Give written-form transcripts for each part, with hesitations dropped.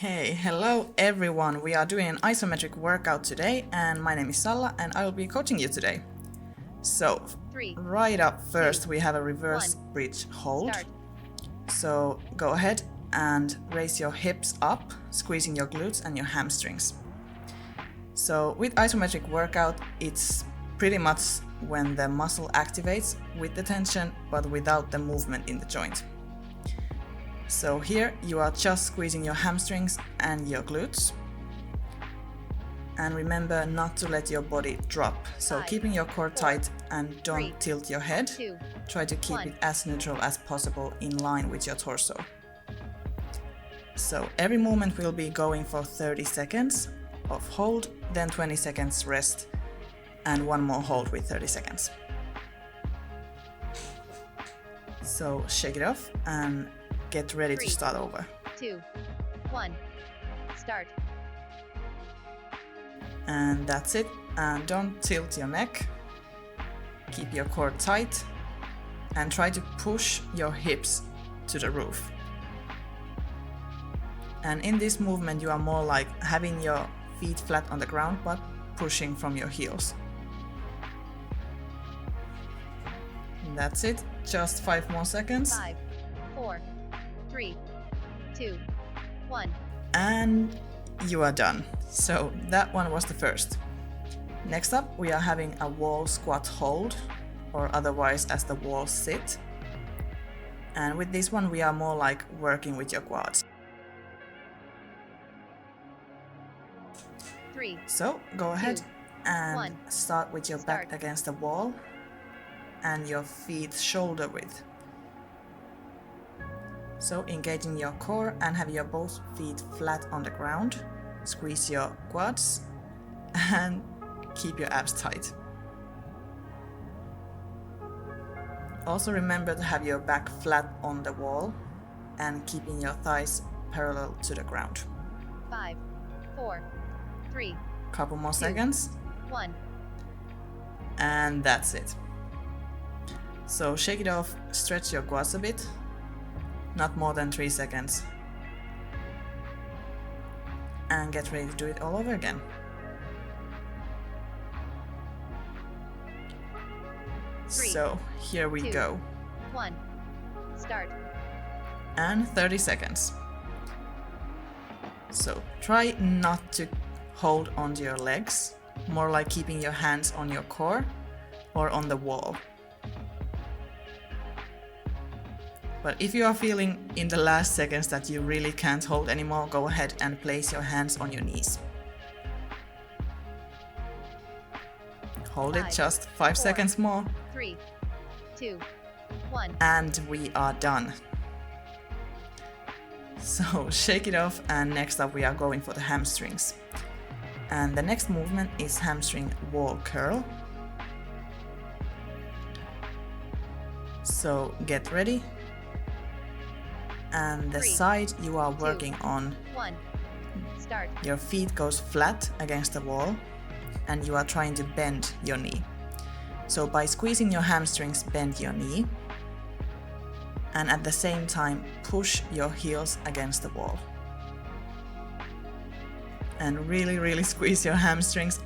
Okay, hello everyone. We are doing an isometric workout today, and my name is Salla, and I will be coaching you today. So, right up first, we have a reverse bridge hold. So, go ahead and raise your hips up, squeezing your glutes and your hamstrings. So, with isometric workout, it's pretty much when the muscle activates with the tension, but without the movement in the joint. So here you are just squeezing your hamstrings and your glutes. And remember not to let your body drop. So keeping your core tight and don't tilt your head. Try to keep it as neutral as possible in line with your torso. So every movement will be going for 30 seconds of hold, then 20 seconds rest, and one more hold with 30 seconds. So shake it off and get ready to start over. 2, 1, start. And that's it. And don't tilt your neck. Keep your core tight and try to push your hips to the roof. And in this movement you are more like having your feet flat on the ground but pushing from your heels. And that's it. Just 5 more seconds. 5, 4, 3, 2, 1. And you are done. So that one was the first. Next up, we are having a wall squat hold, or otherwise as the wall sit. And with this one, we are more like working with your quads. 3. So go ahead 2, and 1. start with your back against the wall and your feet shoulder width. So engaging your core and have your both feet flat on the ground. Squeeze your quads and keep your abs tight. Also remember to have your back flat on the wall and keeping your thighs parallel to the ground. 5, 4, 3, Couple more 2, seconds. 1. And that's it. So shake it off, stretch your quads a bit. Not more than 3 seconds. And get ready to do it all over again. So here we 2, go. 1. Start. And 30 seconds. So try not to hold onto your legs, more like keeping your hands on your core or on the wall. But if you are feeling in the last seconds that you really can't hold anymore, go ahead and place your hands on your knees. Hold it just 5 seconds more. 3, 2, 1. And we are done. So shake it off, and next up we are going for the hamstrings. And the next movement is hamstring wall curl. So get ready. And the 3, side you are 2, working on, 1. Start. your feet goes flat against the wall and you are trying to bend your knee. So by squeezing your hamstrings, bend your knee and at the same time push your heels against the wall. And really squeeze your hamstrings.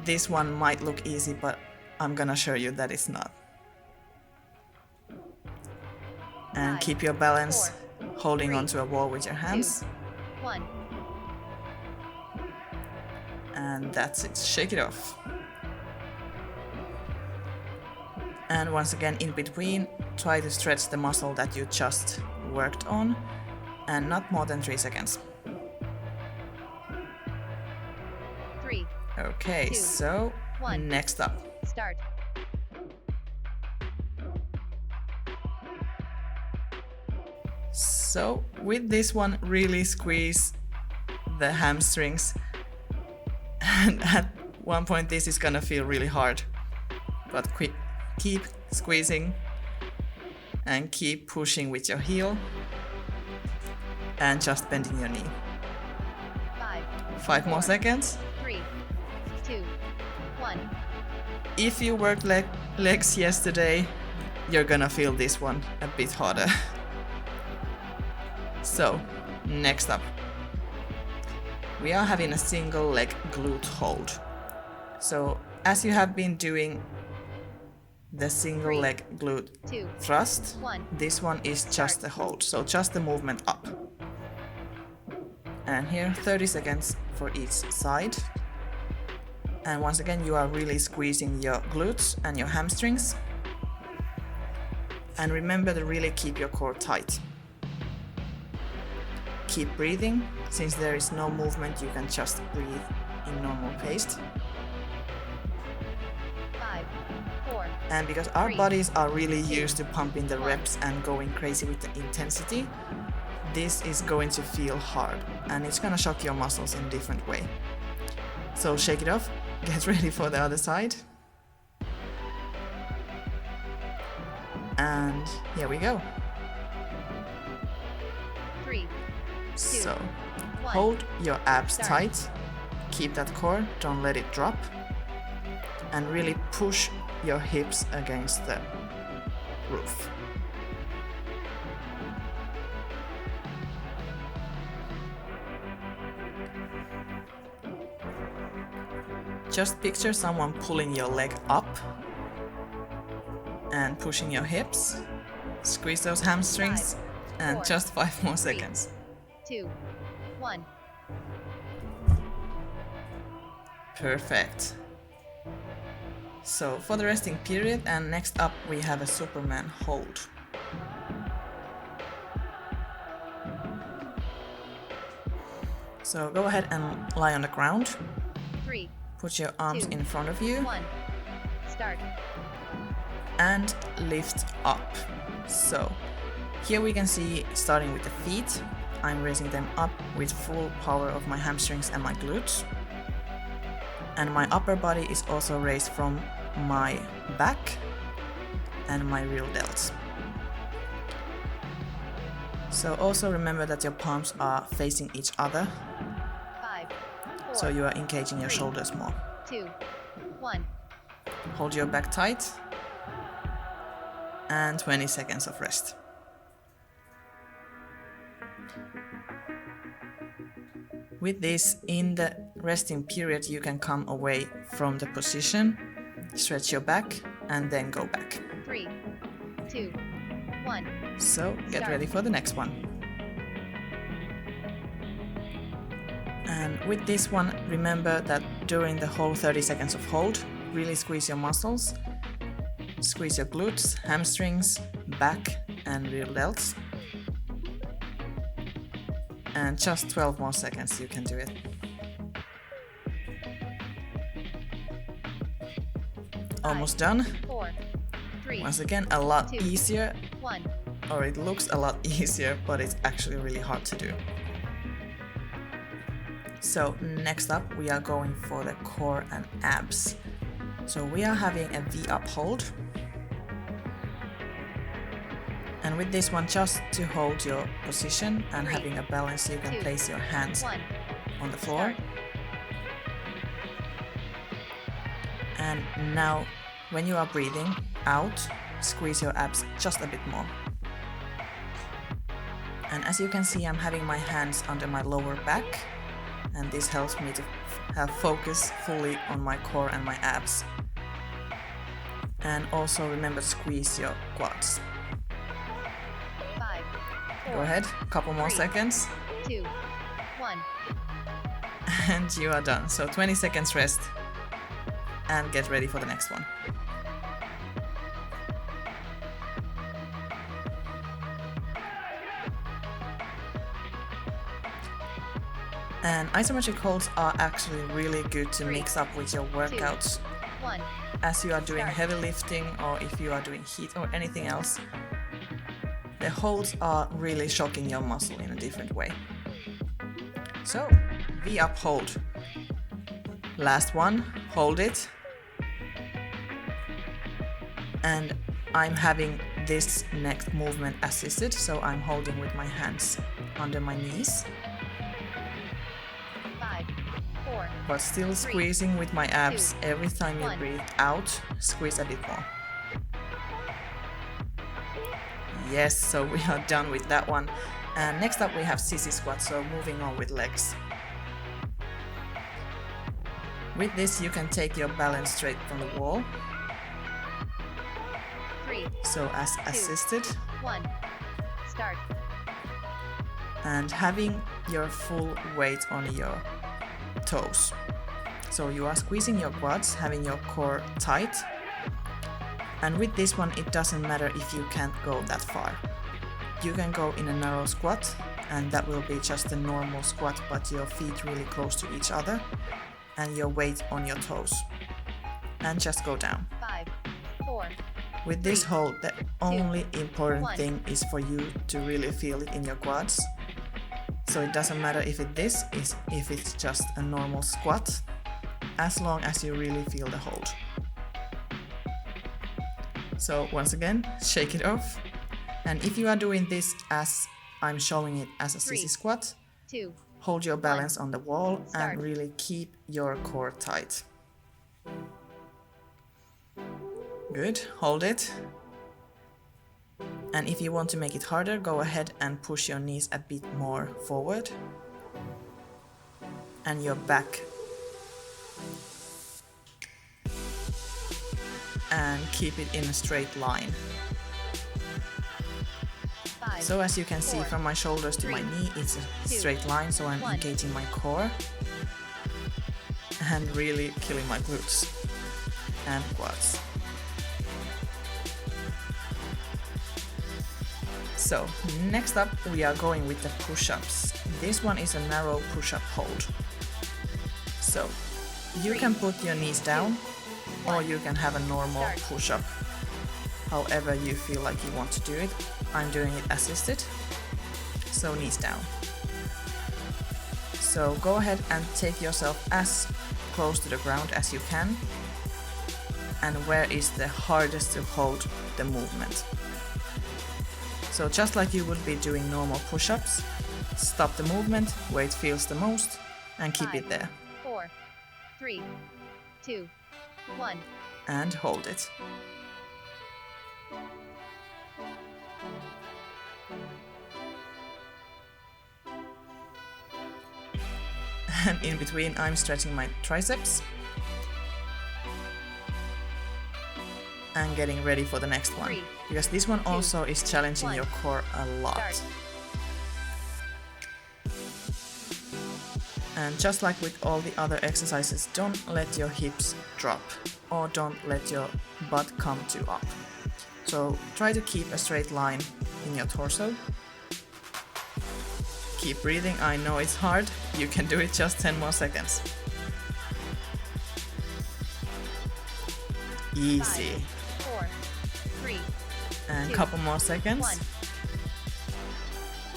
This one might look easy, but I'm gonna show you that it's not. And 5, keep your balance 4, holding 3, onto a wall with your hands. 2, 1. And that's it. Shake it off. And once again, in between, try to stretch the muscle that you just worked on, and not more than 3 seconds. 3. Okay, 2, so 1. next up. Start. So with this one, really squeeze the hamstrings. And at one point this is gonna feel really hard. But keep squeezing and keep pushing with your heel. And just bending your knee. 5 more seconds. 3, 2, 1. If you worked legs yesterday, you're gonna feel this one a bit harder. So, next up. we are having a single leg glute hold. So as you have been doing the single leg glute thrust, this one is just a hold, so just the movement up. And here 30 seconds for each side. And once again you are really squeezing your glutes and your hamstrings. And remember to really keep your core tight. Keep breathing. Since there is no movement, you can just breathe in normal pace. 5, 4, and because our bodies are really used to pumping the reps and going crazy with the intensity, this is going to feel hard and it's gonna shock your muscles in a different way. So shake it off, get ready for the other side. And here we go. 3, 2, so 1. hold your abs Start. tight, keep that core, don't let it drop, and really push your hips against the roof. Just picture someone pulling your leg up and pushing your hips. Squeeze those hamstrings, 5, and 4, just 5 more 3, seconds. 2, 1. Perfect. So for the resting period, and next up we have a Superman hold. So go ahead and lie on the ground. 3, Put your arms 2, in front of you 1. Start. and lift up. So here we can see, starting with the feet, I'm raising them up with full power of my hamstrings and my glutes. And my upper body is also raised from my back and my real delts. So also remember that your palms are facing each other, 5, 4, so you are engaging your 3, shoulders more. 2, 1. Hold your back tight, and 20 seconds of rest. With this, in the resting period, you can come away from the position, stretch your back, and then go back. 3, 2, 1. So get Start. ready for the next one. And with this one, remember that during the whole 30 seconds of hold, really squeeze your muscles, squeeze your glutes, hamstrings, back, and rear delts. And just 12 more seconds, you can do it. Almost done. 4, 3, Once again, a lot 2, easier, 1. or it looks a lot easier, but it's actually really hard to do. So next up, we are going for the core and abs. So we are having a V-up hold. And with this one, just to hold your position and 3, having a balance, you can 2, place your hands 1. on the floor. Start. And now, when you are breathing out, squeeze your abs just a bit more. And as you can see, I'm having my hands under my lower back, and this helps me to have focus fully on my core and my abs. And also remember to squeeze your quads. 5, 4, Go ahead, a couple more 3, seconds, 2, 1. and you are done. So 20 seconds rest, and get ready for the next one. And isometric holds are actually really good to 3, mix up with your workouts 1. as you are doing Start. heavy lifting, or if you are doing heat or anything else. The holds are really shocking your muscle in a different way. So, V-up hold. Last one, hold it. And I'm having this next movement assisted, so I'm holding with my hands under my knees, 5, 4, but still 3, squeezing with my abs. 2, Every time you 1. breathe out, squeeze a bit more. Yes, so we are done with that one. And next up we have sissy squat, so moving on with legs. With this you can take your balance straight from the wall. 3, So as 2, assisted. 1. Start. And having your full weight on your toes. So you are squeezing your quads, having your core tight. And with this one it doesn't matter if you can't go that far. You can go in a narrow squat, and that will be just a normal squat, but your feet really close to each other and your weight on your toes. And just go down. 5, 4. With this hold, the only important 1. thing is for you to really feel it in your quads. So it doesn't matter if it's just a normal squat, as long as you really feel the hold. So once again, shake it off. And if you are doing this as I'm showing it as a sissy squat, 2, hold your balance 1. on the wall Start. and really keep your core tight. Good, hold it. And if you want to make it harder, go ahead and push your knees a bit more forward. And your back. And keep it in a straight line. 5, So as you can see 4, from my shoulders to my 3, knee, it's a 2, straight line, so I'm 1. engaging my core and really killing my glutes and quads. So next up we are going with the push-ups. This one is a narrow push-up hold. So you can put your knees down or you can have a normal push-up. However you feel like you want to do it. I'm doing it assisted. So knees down. So go ahead and take yourself as close to the ground as you can. And where is the hardest to hold the movement. So just like you would be doing normal push-ups, stop the movement where it feels the most and keep 5, it there. 4, 3, 2, 1. And hold it. And in between I'm stretching my triceps and getting ready for the next one, 3, because this one 2, also is challenging 1. your core a lot. Start. And just like with all the other exercises, don't let your hips drop or don't let your butt come too up. So try to keep a straight line in your torso. Keep breathing, I know it's hard, you can do it just 10 more seconds. Easy. 5, 4, 3, And 2, couple more seconds. 1.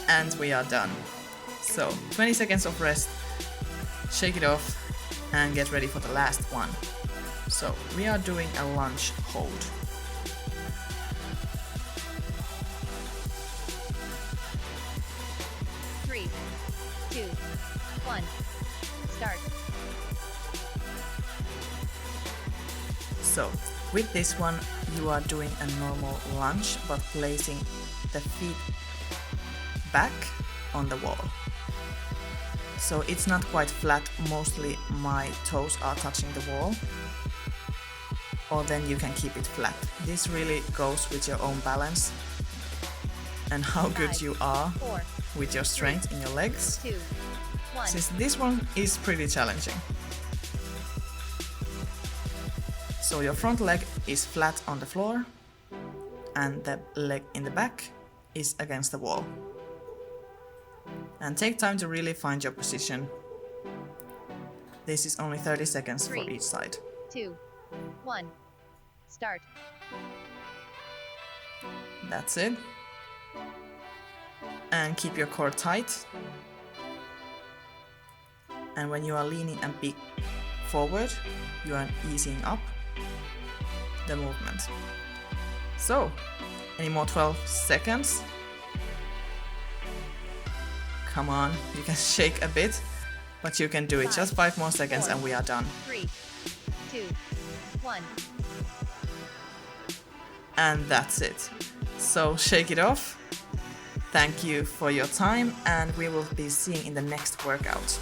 And we are done. So 20 seconds of rest, shake it off and get ready for the last one. So we are doing a lunge hold. Three, 2, 1. Start. So with this one you are doing a normal lunge but placing the feet back on the wall. So it's not quite flat, mostly my toes are touching the wall. Or then you can keep it flat. This really goes with your own balance and how good 5, you are 4, with your strength in your legs. 2, 1. Since this one is pretty challenging. So your front leg is flat on the floor and the leg in the back is against the wall. And take time to really find your position. This is only 30 seconds for 3, each side. 2, 1. Start. That's it. And keep your core tight. And when you are leaning a bit forward, you are easing up the movement. So, any more 12 seconds? Come on, you can shake a bit, but you can do it. Just 5 more seconds 4, and we are done. 3, 2, 1. And that's it. So shake it off. Thank you for your time and we will be seeing in the next workout.